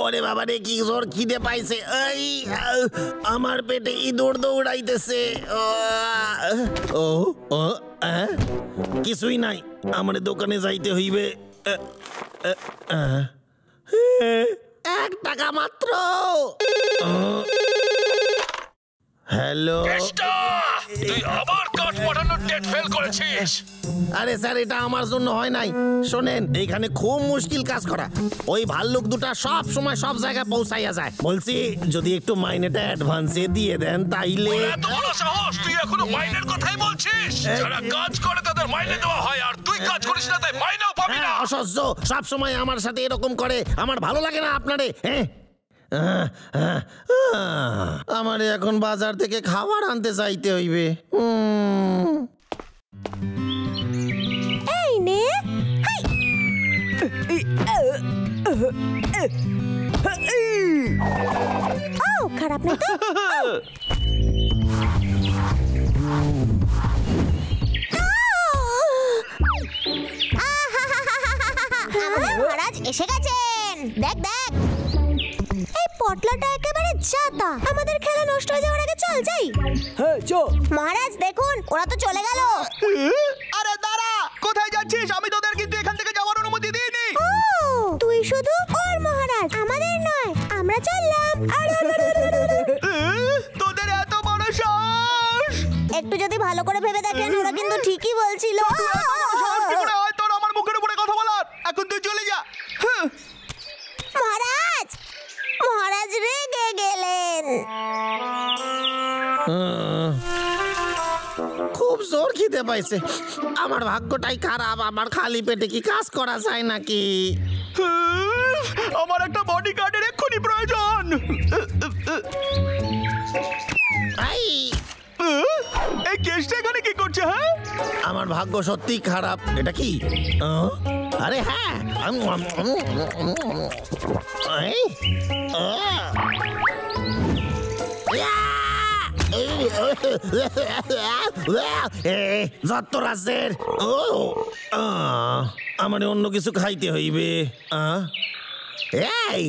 ওরে বাবা রে, কি জোর খিদে পাইছে। এই আমার পেটে ইঁদুর দৌড়াইতেছে। ও ও কিছুই নাই, আমার দোকানে যাইতে হইবে। 1 টাকা মাত্র। হ্যালো, তুই আবার কাঠ পাঠানোর ডেট ফেল করেছিস। আরে স্যার, এটা আমার জন্য হয় নাই। শোনেন, এইখানে খুব মুশকিল কাজ করা। ওই ভাল্লুক দুটা সব সময় সব জায়গায় পৌঁছাইয়া যায়। বলছি যদি একটু মাইনেটা অ্যাডভান্সে দিয়ে দেন তাইলে। এত বড় সাহস, তুই এখনো মাইনের কথাই বলছিস? যারা কাজ করে তাদের মাইনে দেওয়া হয়, আর তুই কাজ করিস না তাই মাইনেও পাবি না। অসহ্য, সব সময় আমার সাথে এরকম করে, আমার ভালো লাগে না আপনারে। হ্যাঁ, আমার এখন বাজার থেকে খাবার আনতে যাইতে হইবে। এই নে, খারাপ না তো? আমাদের মহারাজ এসে গেছেন। দেখ দেখ, এই পটলাটা একেবারে জাতা। আমাদের খেলা নষ্ট হয়ে যাওয়ার আগে চল যাই। হ্যাঁ চল। মহারাজ দেখুন, ওরা তো চলে গেল। আরে দাঁড়া, কোথায় যাচ্ছিস? আমি তোদের কিন্তু এখান থেকে যাওয়ার অনুমতি দিইনি। তুই শুধু ওর মহারাজ, আমাদের নয়। আমরা চললাম। তোদের এত বড় সাহস! একটু যদি ভালো করে ভেবে দেখেন, ওরা কিন্তু ঠিকই বলছিল। তোর আমার মুখের উপরে কথা বলার। এখন তুই চলে যা। মহারাজ, মহারাজ রেগে গেলেন। খুব জোর খিদে পাইছে। আমার ভাগ্যটাই খারাপ। আমার খালি পেটে কি কাজ করা যায় নাকি? আমার একটা বডিগার্ডের এক্ষুনি প্রয়োজন। এই কেসটা এখানে কি করছে? হ্যাঁ, আমার ভাগ্য সত্যি খারাপ। এটা কি? আরে হ্যাঁ, যত রাজের। আমার অন্য কিছু খাইতে হইবে। এই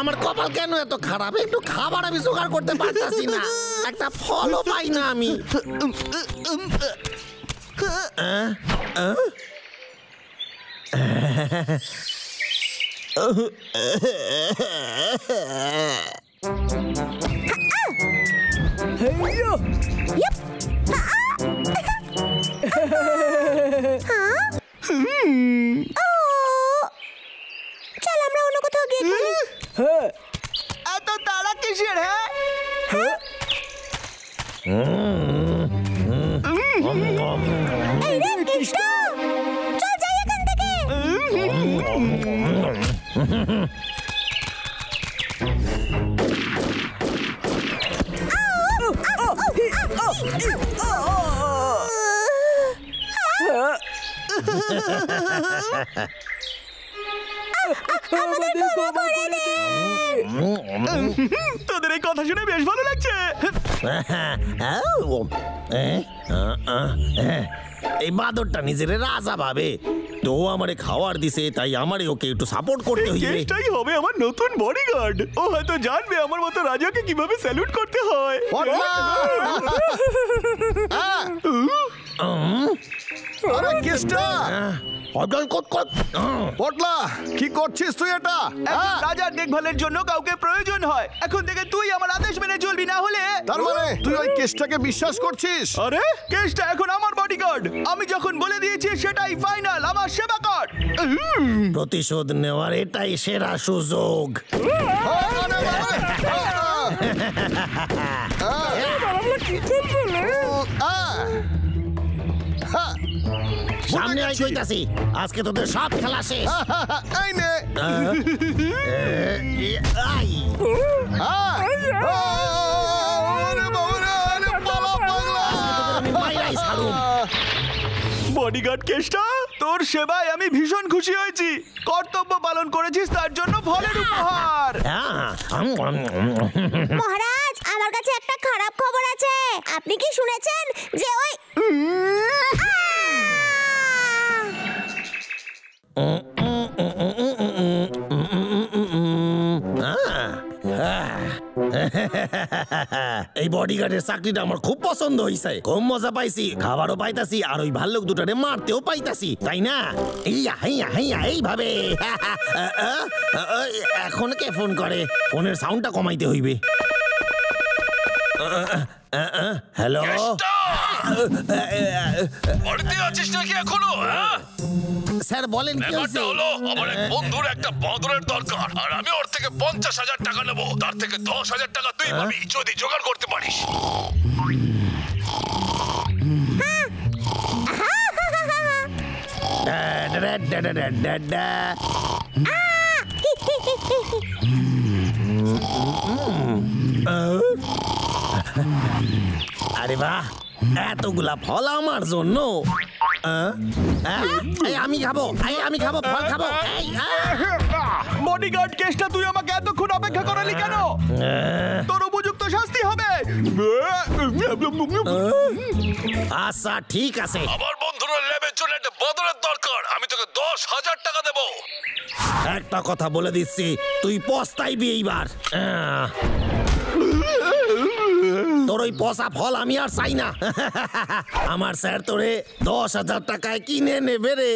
আমার কপাল কেন এত খারাপ? একটু খাবার আমি জোগাড় করতে পারতাছি না, একটা ফলও পাই না আমি। চল আমরা অন্য কোথাও গিয়ে খেলি। এত তাড়া কিসের? এই রে কৃষ্ণ, চল যাই এখান থেকে। তোদের এই কথা শুনে বেশ ভালো লাগছে। এই বাদরটা নিজের রাজা ভাবে, তো আমারে খাওয়ার দিছে, তাই আমারে ওকে একটু সাপোর্ট করতে হইবে। কেসটাই হবে আমার নতুন বডিগার্ড। ও হয়তো জানবে আমার মতো রাজাকে কিভাবে স্যালুট করতে হয়। আরে কেসটা পটলা, কি করছিস তুই এটা? রাজার দেখভালের জন্য কাউকে প্রয়োজন হয়। এখন থেকে তুই আমার আদেশ মেনে চলবি, না হলে। তার মানে তুই ওই কেসটাকে বিশ্বাস করছিস? আরে কেসটা এখন আমার বডিগার্ড। আমি যখন বলে দিয়েছি সেটাই ফাইনাল। আমার সেবা কর। প্রতিশোধ নেওয়ার এটাই সেরা সুযোগ। সামনে আই কইতাছি, আজকে তোদের সব খেলা শেষ। এই নে। আই বডিগার্ড কেসটা তোর সেবায় আমি ভীষণ খুশি হয়েছি। কর্তব্য পালন করেছিস তার জন্য ফলের উপহার। মহারাজ, আমার কাছে একটা খারাপ খবর আছে। আপনি কি শুনেছেন যে ওই এই বডিগার্ডের চাকরিটা আমার খুব পছন্দ হইছে। খুব মজা পাইছি, খাবারও পাইতাছি, আর ওই ভাল্লুক দুটারে মারতেও পাইতাছি, তাই না? ইয়া হাইয়া হাইয়া এইভাবে। এখন কে ফোন করে? ফোনের সাউন্ডটা কমাইতে হইবে। হ্যালো, বাড়িতে আছিস নাকি এখনো? স্যার বলেন কি হয়েছে? হলো আমার এক বন্ধুর একটা বদরের দরকার, আর আমি ওর থেকে 50,000 টাকা নেবো। তার থেকে 10,000 টাকা তুই পাবি যদি জোগাড় করতে পারিস। আরে বাহ, এতগুলা ফল আমার জন্য। আমি খাবো, আমি খাবো, ফল খাবো। বডিগার্ড কেসটা তুই আমাকে এতক্ষণ অপেক্ষা করালি কেন? তোর উপযুক্ত শাস্তি হবে। আচ্ছা ঠিক আছে। আমার বন্ধুর ল্যাবের জন্য একটা বদরের দরকার, আমি তোকে 10,000 টাকা দেবো। একটা কথা বলে দিচ্ছি, তুই পস্তাইবি এইবার। তোর ওই পচা ফল আমি আর চাই না। আমার স্যার তোরে 10,000 টাকায় কিনে নেবে রে।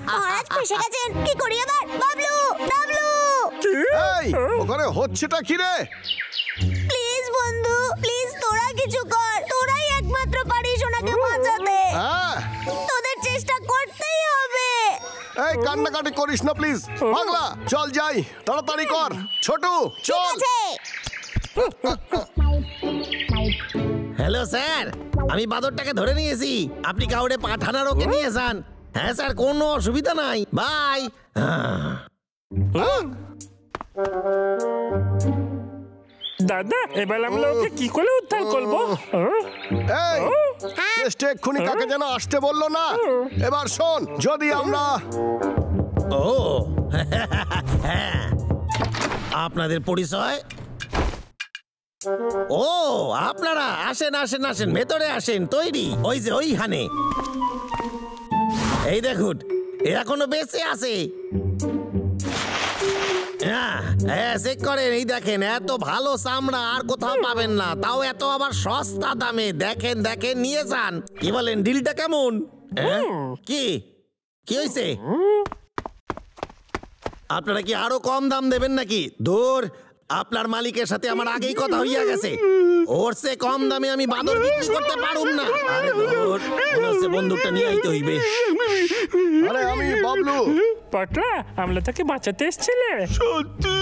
মহারাজ ফেসে গেছেন, কি করি এবার? বাবলু, বাবলু, এই ওখানে হচ্ছেটা কি রে? প্লিজ বন্ধু, প্লিজ তোরা কিছু কর। তোরাই একমাত্র পারিস ওনাকে বাঁচাতে। তোদের চেষ্টা করতেই হবে। এই কান্নাকাটি করিস না প্লিজ। পাগলা, চল যাই, তাড়াতাড়ি কর। ছোটু চল। হ্যালো স্যার, আমি বাদরটাকে ধরে নিয়েছি। আপনি কাউরে পাঠানার ওকে নিয়ে যান। হ্যাঁ স্যার, কোনো অসুবিধা নাই। বাই। দাদা, এবার আমরা ওকে কি করে উদ্ধার করবো? এই কেসটা এক্ষুনি কাকে যেন আসতে বললো না? এবার শোন, যদি আমরা ও হ্যাঁ, আপনাদের পরিচয়? ও আপনারা আসেন আসেন আসেন, ভেতরে আসেন। তৈরি ওই যে ওইখানে। এই দেখুন, এখনো বেঁচে আছে। চেক করেন, এই দেখেন, এত ভালো চামড়া আর কোথাও পাবেন না, তাও এত আবার সস্তা দামে। দেখেন দেখেন, নিয়ে যান। কি বলেন, ডিলটা কেমন? কি কি হয়েছে? আপনারা কি আরো কম দাম দেবেন নাকি? দূর, আপনার মালিকের সাথে আমার আগেই কথা হইয়া গেছে। ওর সে কম দামে আমি বাদর বিক্রি করতে পারুম না। আরে দূর, বন্দুকটা নিয়ে আইতে হইবে। আরে আমি বাবলু। পটলা, আমরা তোকে বাঁচাতে এসেছিলে। সত্যি?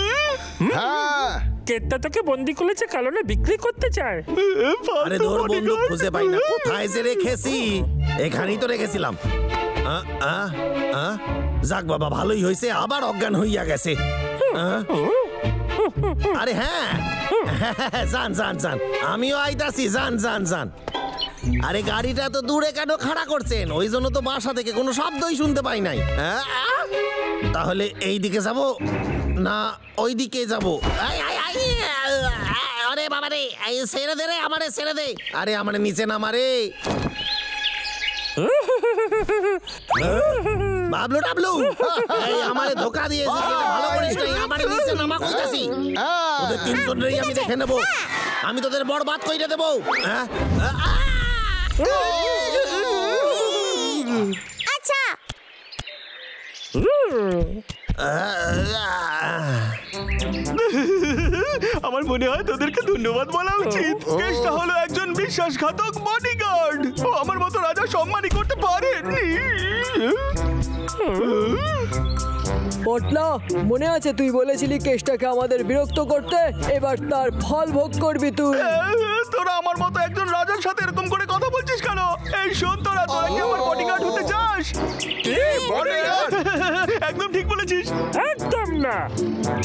হ্যাঁ। কেতটা তোকে বন্দি করেছে কারণে বিক্রি করতে চায়। আরে দূর, বন্দুক খুঁজে পাই না, কোথায় যে রেখেছি? এখানেই তো রেখেছিলাম। যাক বাবা, ভালোই হয়েছে, আবার অজ্ঞান হইয়া গেছে। আরে হ্যাঁ, যান যান যান, আমিও আইতাছি। যান যান যান। আরে গাড়িটা তো দূরে কেন খাড়া করছেন? ওই জন্য তো বাসা থেকে কোনো শব্দই শুনতে পাই নাই। তাহলে এই দিকে যাব না ওই দিকে যাব? আরে বাবা রে, ছেড়ে দে রে, আমারে ছেড়ে দে। আরে আমারে নিচে নামারে। বাবলু টাবলু, এই আমারে ধোকা দিয়েছিস, এটা ভালো করিস নাই। আমারে নিচে নামা কইতাছি। তোদের তিনজনেরই আমি দেখে নেব। আমি তোদের বরবাদ কইরা দেব। আচ্ছা, আমার মনে হয় তোদেরকে ধন্যবাদ বলা উচিত। কেসটা হলো একজন বিশ্বাসঘাতক বডিগার্ড। ও আমার মতো রাজা সম্মানই করতে পারেনি। পটলা, মনে আছে তুই বলেছিলি কেসটাকে আমাদের বিরক্ত করতে? এবার তার ফল ভোগ করবি তুই। তোরা আমার মতো একজন রাজার সাথে এরকম করে কথা বলছিস কেন? এই শোন, তোরা কি আমার বডিগার্ড হতে চাস? একদম ঠিক বলেছিস। একদম না।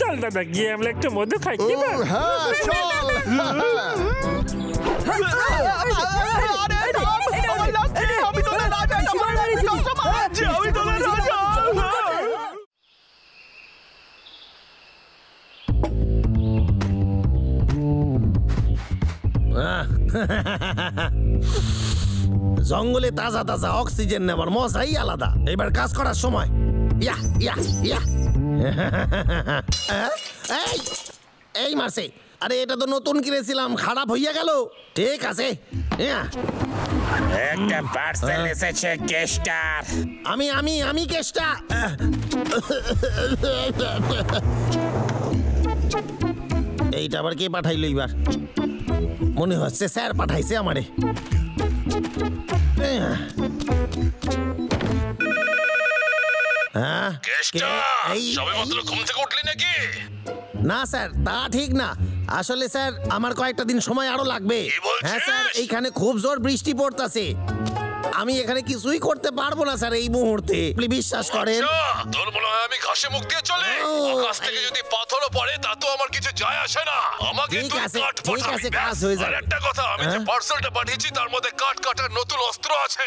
চল দাদা, গিয়ে আমরা একটু মধু খাই। কি বল? হ্যাঁ চল। আমি তোদের রাজা আমি দলের রাজা। জঙ্গলে তাজা তাজা অক্সিজেন নেবার মজাই আলাদা। এবার কাজ করার সময়। ইয়া ইয়া ইয়া এই মারছে। আরে এটা তো নতুন কিনেছিলাম, খারাপ হইয়া গেল। ঠিক আছে, একটা পার্সেল এসেছে কেস্টার। আমি কেষ্টা। এইটা আবার কে পাঠাইলো এবার? মনে হচ্ছে স্যার পাঠাইছে আমারে। না স্যার, তা ঠিক না। আসলে স্যার আমার কয়েকটা দিন সময় আরো লাগবে। হ্যাঁ স্যার, এইখানে খুব জোর বৃষ্টি পড়তেছে। আমি এখানে কিছুই করতে পারবো না স্যার এই মুহূর্তে, প্লিজ বিশ্বাস করেন। তোর মনে হয় আমি ঘাসে মুখ দিয়ে চলে? আকাশ থেকে যদি পাথরও পড়ে তা তো আমার কিছু যায় আসে না। আমাকে ঠিক তুই আছে, কাঠ ঠিক আছে, পাঠাবি। কাজ হয়ে যাবে। আর একটা কথা, আমি যে পার্সেলটা পাঠিয়েছি তার মধ্যে কাঠ কাটার নতুন অস্ত্র আছে।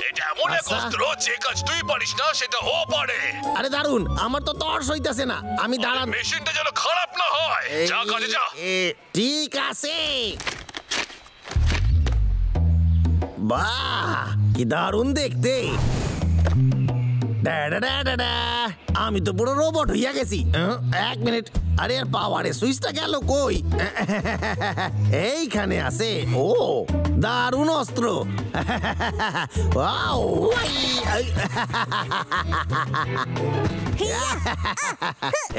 এটা এমন এক আচ্ছা। অস্ত্র যে কাজ তুই পারিস না সেটা ও পারে। আরে দারুন, আমার তো তর্স হইতাছে না। আমি দাঁড়ান। মেশিনটা যেন খারাপ না হয়। যা কাজে যা। ঠিক আছে। বাহ, কি দারুণ দেখতে। আমি তো পুরো রোবট হইয়া গেছি। এক মিনিট, আরে আর পাওয়ারে সুইচটা গেল কই? এইখানে আছে। ও দারুণ অস্ত্র।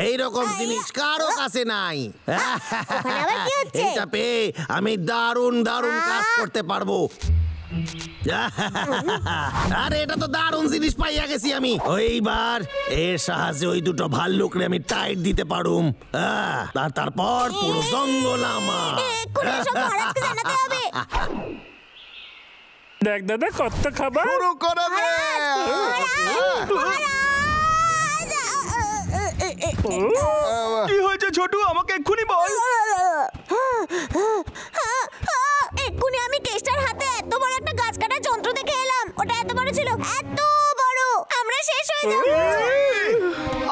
এইরকম জিনিস কারো কাছে নাই। এইটা পেয়ে আমি দারুণ দারুণ কাজ করতে পারবো। আরে এটা তো দারুণ জিনিস পাইয়া গেছি আমি। এইবার এর সাহায্যে ওই দুটো ভাল্লুকরে আমি টাইট দিতে পারুম। তারপর পুরো জঙ্গল আমার। দেখ দাদা, কত খাবার। শুরু করে দে। কি হয়েছে ছোটু, আমাকে এক্ষুনি বল। এক্ষুনি আমি কেষ্টার হাতে এত বড় একটা গাছ কাটার যন্ত্র দেখে এলাম। ওটা এত বড় ছিল, এত বড়, আমরা শেষ হয়ে যাব।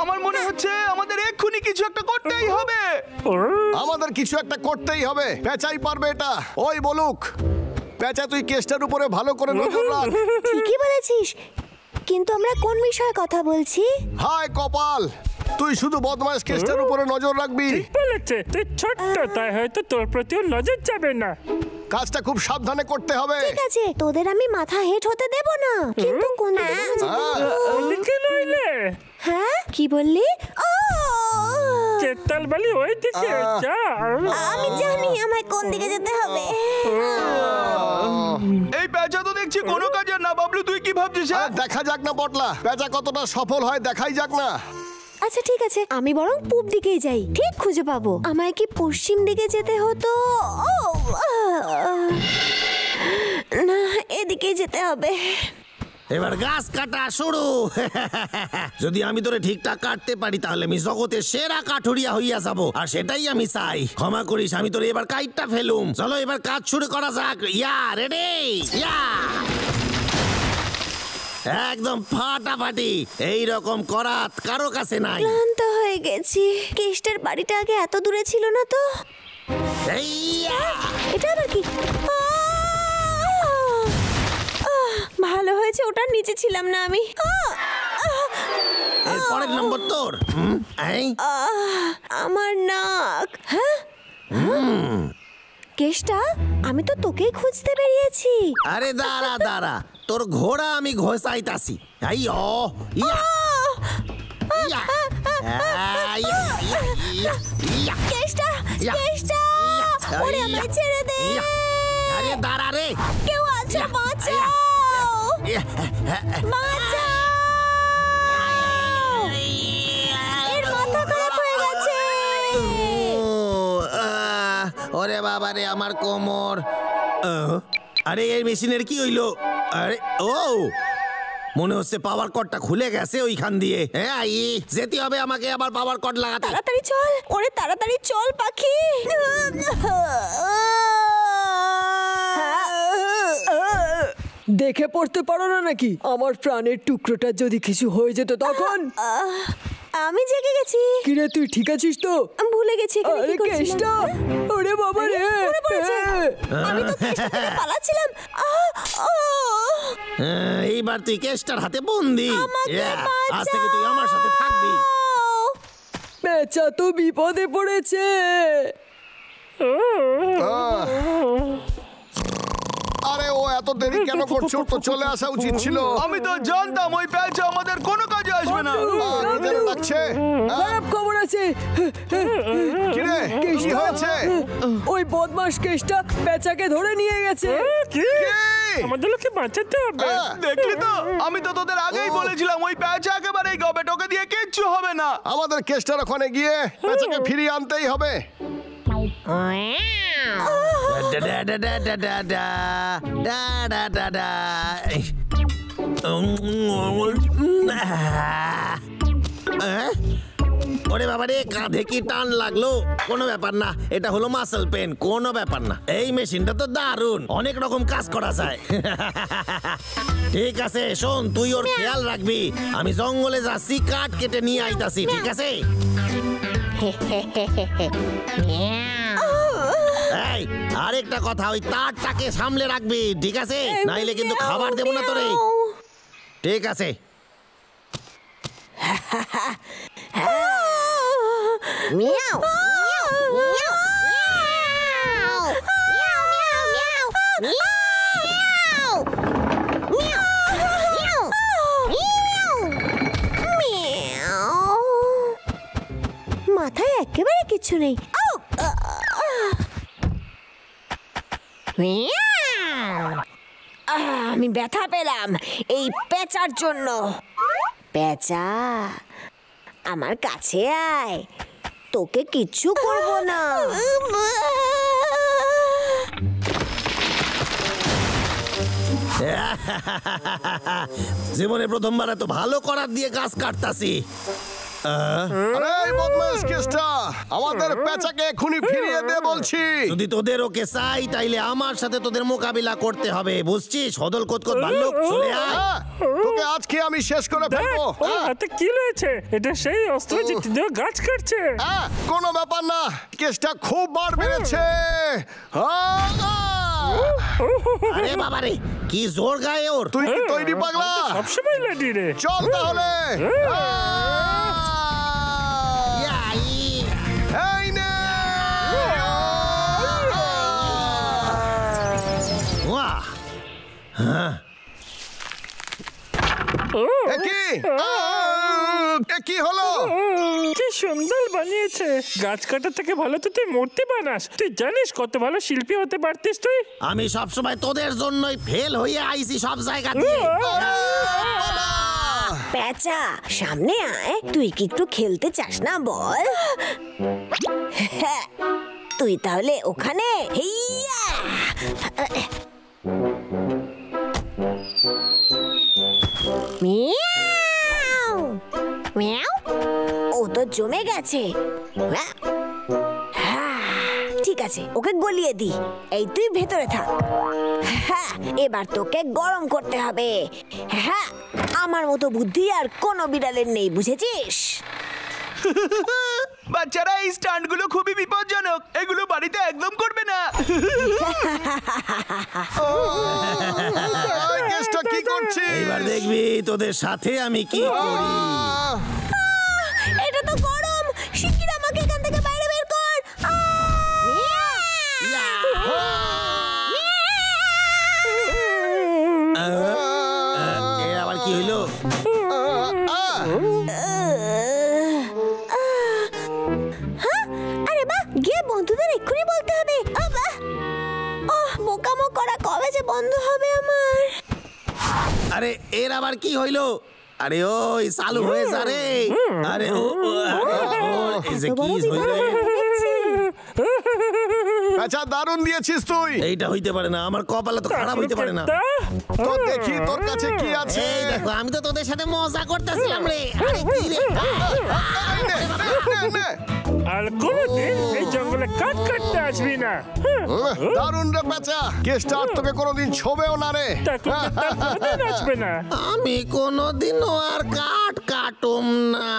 আমার মনে হচ্ছে আমাদের এক্ষুনি কিছু একটা করতেই হবে। আমাদের কিছু একটা করতেই হবে। পেঁচাই পারবে এটা। ওই বলুক, পেঁচা তুই কেসটার উপরে ভালো করে নজর রাখ। ঠিকই বলেছিস, কিন্তু আমরা কোন বিষয়ে কথা বলছি? হায় কপাল, তুই শুধু বদমাইশ কেসটার উপরে নজর রাখবি। বলেছে তুই ছোট্ট, তাই হয়তো তোর প্রতিও নজর যাবে না। কাজটা খুব সাবধানে করতে হবে। ঠিক আছে, তোদের আমি মাথা হেট হতে দেব না। কিন্তু কোন ওইদিকে নইলে। হ্যাঁ, কি বললি? চেতাল বালি ওইদিকে যা। আমি জানি আমায় কোন দিকে যেতে হবে। এই পেঁচা তো দেখছি কোনো কাজের না। বাবলু, তুই কি ভাবছিস? দেখা যাক না পটলা, পেঁচা কতটা সফল হয় দেখাই যাক না। আচ্ছা ঠিক আছে, আমি বরং পূব দিকেই যাই, ঠিক খুঁজে পাবো। আমায় কি পশ্চিম দিকে যেতে হতো? না, এদিকেই যেতে হবে। এবার গাছ কাটা শুরু। যদি আমি তোরে ঠিকঠাক কাটতে পারি তাহলে আমি জগতের সেরা কাঠুরিয়া হইয়া যাব, আর সেটাই আমি চাই। ক্ষমা করিস, আমি তোরে এবার কাইটটা ফেলুম। চলো এবার কাজ শুরু করা যাক। ইয়া রেডি, ইয়া একদম ফাটাফাটি। এইরকম করাত কারো কাছে নাই। ক্লান্ত হয়ে গেছি। কেষ্টার বাড়িটা আগে এত দূরে ছিল না তো। এটা আবার কি? ভালো হয়েছে ওটার নিচে ছিলাম না আমি। এর পরের নম্বর তোর। আমার নাক। হ্যাঁ, কেষ্টা, আমি তো তোকেই খুঁজতে বেরিয়েছি। আরে দাঁড়া দাঁড়া, তোর ঘোড়া আমি ঘোষাইতাছি। কেষ্টা, কেষ্টা, ওরে আমায় ছেড়ে দে। আরে দাঁড়া রে, কেউ আছে, বাঁচাও, বাঁচাও। এর মাথা খারাপ হয়ে গেছে। ওরে বাবা রে, আমার কোমর। আরে এই মেশিনের কি হইলো? আরে ও, মনে হচ্ছে পাওয়ার কর্ডটা খুলে গেছে ওইখান দিয়ে। হ্যাঁ, যেতে হবে আমাকে আবার পাওয়ার কর্ড লাগাতে। তাড়াতাড়ি চল, ওরে তাড়াতাড়ি চল পাখি। দেখে পড়তে পারো না নাকি? আমার প্রাণের টুকরোটা যদি কিছু হয়ে যেত তখন? আমি জেগে গেছি। কিরে তুই ঠিক আছিস তো? আমি ভুলে গেছি এখানে আরে কি করছিলাম। কেষ্টা, ওরে বাবা রে, পড়ে পড়েছে। আমি তো কেষ্টা থেকে পালাচ্ছিলাম। এইবার তুই কেষ্টার হাতে বন্দি। আমাকে আজ থেকে তুই আমার সাথে থাকবি। পেঁচা তো বিপদে পড়েছে। আরে ও এত দেরি কেন করছে? ওর তো চলে আসা উচিত ছিল। আমি তো জানতাম ওই প্যাচা আমাদের কোনো কাজে আসবে না। নিজের লাগছে। খারাপ খবর আছে। কিরে কি হয়েছে? ওই বদমাস কেষ্টা পেঁচাকে ধরে নিয়ে গেছে। কি? কে? আমাদের লোককে বাঁচাতে হবে। দেখলি তো, আমি তো তোদের আগেই বলেছিলাম ওই প্যাচা একেবারেই গবে, তোকে দিয়ে কিচ্ছু হবে না। আমাদের কেষ্টার ওখানে গিয়ে পেঁচাকে ফিরিয়ে আনতেই হবে। ওরে বাবা রে, কাঁধে কি টান লাগলো? কোনো ব্যাপার না, এটা হলো মাসল পেন, কোনো ব্যাপার না। এই মেশিনটা তো দারুণ, অনেক রকম কাজ করা যায়। ঠিক আছে শোন, তুই ওর খেয়াল রাখবি। আমি জঙ্গলে যাচ্ছি, কাঠ কেটে নিয়ে আইতাছি, ঠিক আছে? এই আরেকটা কথা, ওই তারটাকে সামলে রাখবি, ঠিক আছে? নাইলে কিন্তু খাবার দেবো না তোরে। ঠিক আছে। মিয়াও মিয়াও মাথায় একেবারে কিছু নেই। আমি ব্যথা পেলাম এই পেঁচার জন্য। পেঁচা আমার কাছে আয়, তোকে কিচ্ছু করবো না। জীবনে প্রথমবার এত ভালো করার দিয়ে গাছ কাটতাছি। আরে এই বদমাইশ কেষ্টা, আমাদের পেঁচাকে এখনই ফিরিয়ে দে বলছি। যদি তোদের ওকে চাই তাইলে আমার সাথে তোদের মোকাবিলা করতে হবে, বুঝছিস? হদল কোতকোত ভাল্লুক, চলে আয়। তোকে আজকে আমি শেষ করে ফেলবো। ওর হাতে কি রয়েছে? এটা সেই অস্ত্র যেটি দিয়ে গাছ কাটছে। কোনো ব্যাপার না, কেষ্টা খুব বার বেড়েছে। আরে বাবা রে, কি জোর গায়ে ওর। তুই কি তৈরি পাগলা? সবসময় লেডি রে। চল তাহলে। এই নে। বাহ, হ্যাঁ। কি হলো? কি সুন্দর বানিয়েছে। গাছ কাটা থেকে ভালো তো তুই মূর্তি বানাস। তুই জানিস কত ভালো শিল্পী হতে পারতিস তুই। আমি সবসময় তোদের জন্যই ফেল হয়ে আইছি সব জায়গা দিয়ে। পেঁচা সামনে আয়, তুই কি একটু খেলতে চাস না বল? তুই তাহলে ওখানে। হেইয়া মিয়াও মিয়াও, ও তো জমে গেছে। ঠিক আছে, ওকে গলিয়ে দি। এই তুই ভেতরে থাক। হ্যাঁ, এবার তোকে গরম করতে হবে। হ্যাঁ, আমার মতো বুদ্ধি আর কোনো বিড়ালের নেই, বুঝেছিস? বাচ্চারা, এই স্টান্টগুলো খুবই বিপজ্জনক, এগুলো বাড়িতে একদম করবে না। কেষ্টা কি করছিস? এবার দেখবি তোদের সাথে আমি কি করি। এটা তো গরম, শিগগির আমাকে এখান থেকে বাইরে বের কর। আবার কি হইলো? আরে বাহ, গিয়ে বন্ধুদের এক্ষুনি বলতে হবে। বোকামো করা কবে যে বন্ধ হবে আমার। আরে এর আবার কি হইলো? আরে ওই চালু হয়ে যা রে। আরে ও এই যে কি হইলো? আচ্ছা, দারুণ দিয়েছিস তুই। এইটা হইতে পারে না, আমার কপালে তো খারাপ হইতে পারে না। তো দেখি তোর কাছে কি আছে। এই দেখো, আমি তো তোদের সাথে মজা করতেছিলাম রে। আরে কি রে? এই নে, নে, নে, নে। আর কোনোদিন এই জঙ্গলে বলে কাট কাটতে আসবি না। হ্যাঁ, দারুণ রে পেঁচা, কেসটা আর তোকে কোনোদিন ছোবেও না রে। তা কোনোদিন আসবে না। আমি কোনোদিনও আর কাটুম না।